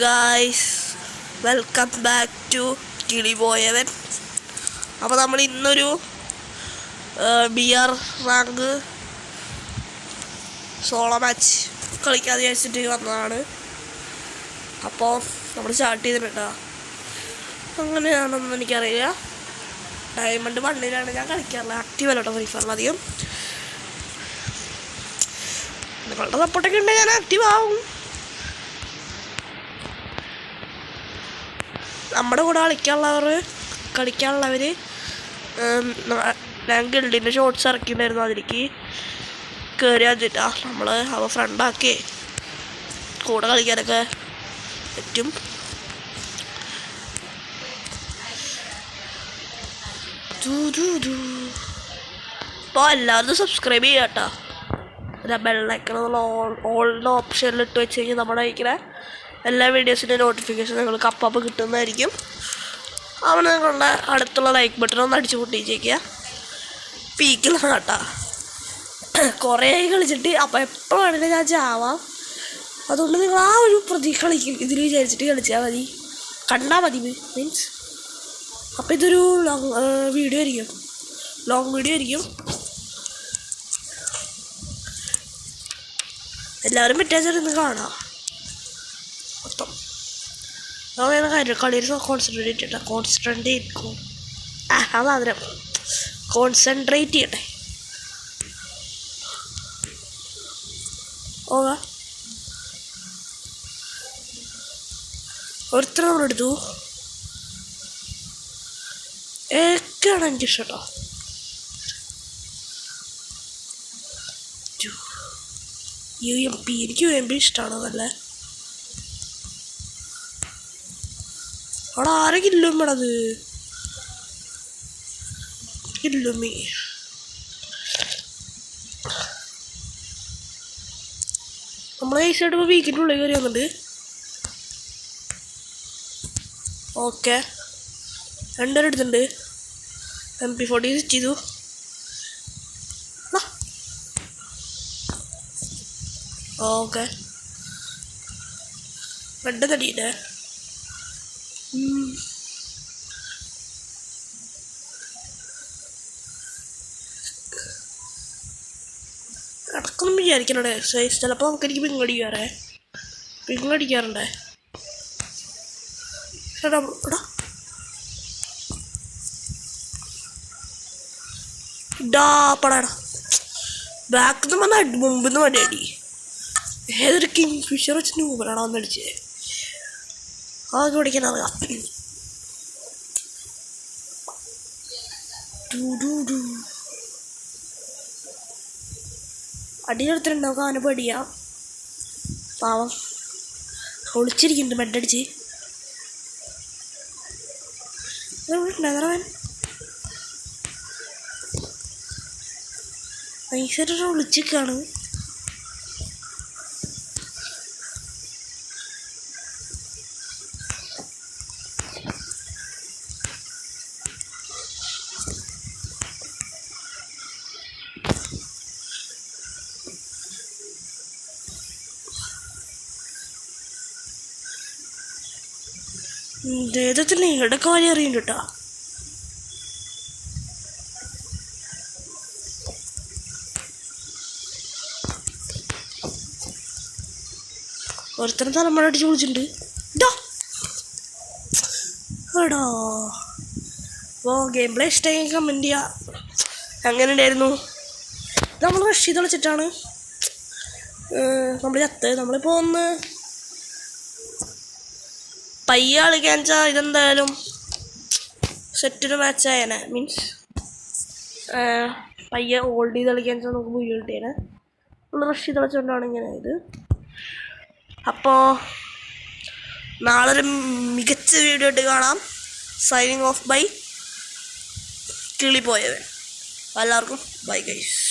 Guys welcome back to Kilipoyavan. അപ്പോൾ നമ്മൾ ഇന്നൊരു ബിയർ റാങ്ക് സോളോ മാച്ച് കളിക്കാതെ വിചാരിച്ചിട്ട് വന്നതാണ്. അപ്പോൾ നമ്മൾ സ്റ്റാർട്ട് ചെയ്തിട്ടുണ്ടോ അങ്ങനെയാണെന്ന് എനിക്കറിയില്ല. ഡയമണ്ട് 1 ഞാൻ കളിക്കാറില്ല, ആക്റ്റീവ് അല്ലോട്ടോ ഫ്രീ ഫയറിൽ അധികം. നിങ്ങളുടെ സപ്പോർട്ടൊക്കെ ഉണ്ടെങ്കിൽ ഞാൻ ആക്റ്റീവ് ആവും. നമ്മുടെ കൂടെ കളിക്കാനുള്ളവർ ഞാൻ ഗിൽഡിൻ്റെ ഷോർട്സ് ഇറക്കിയിട്ടുണ്ടായിരുന്നു, അതിലേക്ക് കയറി വന്നിട്ടാ നമ്മൾ അവ ഫ്രണ്ടാക്കി കൂടെ കളിക്കാനൊക്കെ പറ്റും. അപ്പോൾ എല്ലാവരും സബ്സ്ക്രൈബ് ചെയ്യുക കേട്ടോ. ബെല്ലൈക്കൺ ഓളിൻ്റെ ഓപ്ഷനിൽ ഇട്ട് വെച്ച് കഴിഞ്ഞാൽ നമ്മുടെ കഴിക്കുന്ന എല്ലാ വീഡിയോസിൻ്റെ നോട്ടിഫിക്കേഷൻ നിങ്ങൾക്ക് അപ്പം കിട്ടുന്നതായിരിക്കും. അവന് നിങ്ങളുടെ അടുത്തുള്ള ലൈക്ക് ബട്ടൺ ഒന്ന് അടിച്ചു പൊട്ടിച്ചേക്കുക. പീക്കിലാണ് കേട്ടോ. കുറേ കളിച്ചിട്ട് അപ്പോൾ എപ്പോൾ വേണമെങ്കിലും ഞാൻ ചാവാം. അതുകൊണ്ട് നിങ്ങൾ ആ ഒരു കളിക്കും ഇതിൽ വിചാരിച്ചിട്ട് കളിച്ചാൽ മതി, കണ്ടാൽ മതി. മീൻസ് അപ്പോൾ ഇതൊരു ലോങ് വീഡിയോ ആയിരിക്കും. എല്ലാവരും പറ്റാച്ചൊന്ന് കാണാം മൊത്തം. കളിയിൽ കോൺസെൻട്രേറ്റ് ചെയ്യട്ടെ. ഒരുത്തര നമ്മളെടുത്തു ഏക്കാണ് എനിക്ക് ഇഷ്ടം കേട്ടോ. UMP എനിക്ക് UMP ഇഷ്ടമാണ്. നല്ല അവിടെ ആരെ കില്ലും വേണത് കില്ലുമ്മി. നമ്മളെ ഈ സൈഡ് ഇപ്പോൾ വീക്കിൻ്റെ ഉള്ളിൽ കയറി വന്നിട്ട് ഓക്കെ 2 എടുത്തിട്ടുണ്ട്. MP40 സ്വിച്ച് ചെയ്തു. ഓക്കെ പെട്ടെന്ന് തടിയില്ലേ. ഇടക്കൊന്നും വിചാരിക്കണേ സൈസ് ചിലപ്പോൾ എനിക്ക് പിങ്ങടിക്കാറുണ്ടേ. എടാ പടാടാ ബാക്കിൽ നിന്ന് വന്ന മുമ്പിൽ നിന്ന് മതി അടി. ഏതൊരു കിങ് ഫിഷർ വെച്ചിട്ട് മുമ്പിലാണോ വന്നടിച്ചത്. അതൊക്കെ പഠിക്കാനറിയാം. അടിയെടുത്തിട്ടുണ്ടാവും, അവനെ പടിയാ പാവം ഒളിച്ചിരിക്കുന്നുണ്ട് മെഡടിച്ച്. നൈസായിട്ട് ഒളിച്ചിക്കാണ്. ദേഹത്തിൽ നിങ്ങളുടെ കാര്യം അറിയുന്നുണ്ട് കേട്ടോ. ഒരുത്തരം തലമുറ അടിച്ച് വിളിച്ചിട്ടുണ്ട് എടാ. അപ്പോൾ ഗെയിം പ്ലേ ഇഷ്ടമായി കമൻറ്റ് ചെയ്യുക. എങ്ങനെ ഉണ്ടായിരുന്നു? നമ്മൾ റഷ് ചെയ്ത് കളിച്ചിട്ടാണ് നമ്മൾ നമ്മളിപ്പോൾ ഒന്ന് പയ്യ കളിക്കാൻ വെച്ചാൽ ഇതെന്തായാലും സെറ്റൊരു മാച്ചായേനെ. മീൻസ് പയ്യ ഹോൾഡ് ചെയ്ത് കളിക്കാൻ വെച്ചാൽ നമുക്ക് പോയി കിട്ടിയേനെ. നമ്മൾ റഷ് ചെയ്ത് കളിച്ചുകൊണ്ടാണ് ഇങ്ങനെ ഇത്. അപ്പോൾ നാളെ മികച്ച വീഡിയോ ആയിട്ട് കാണാം. Signing off by Kilipoyavan. എല്ലാവർക്കും ബൈ ഗൈസ്.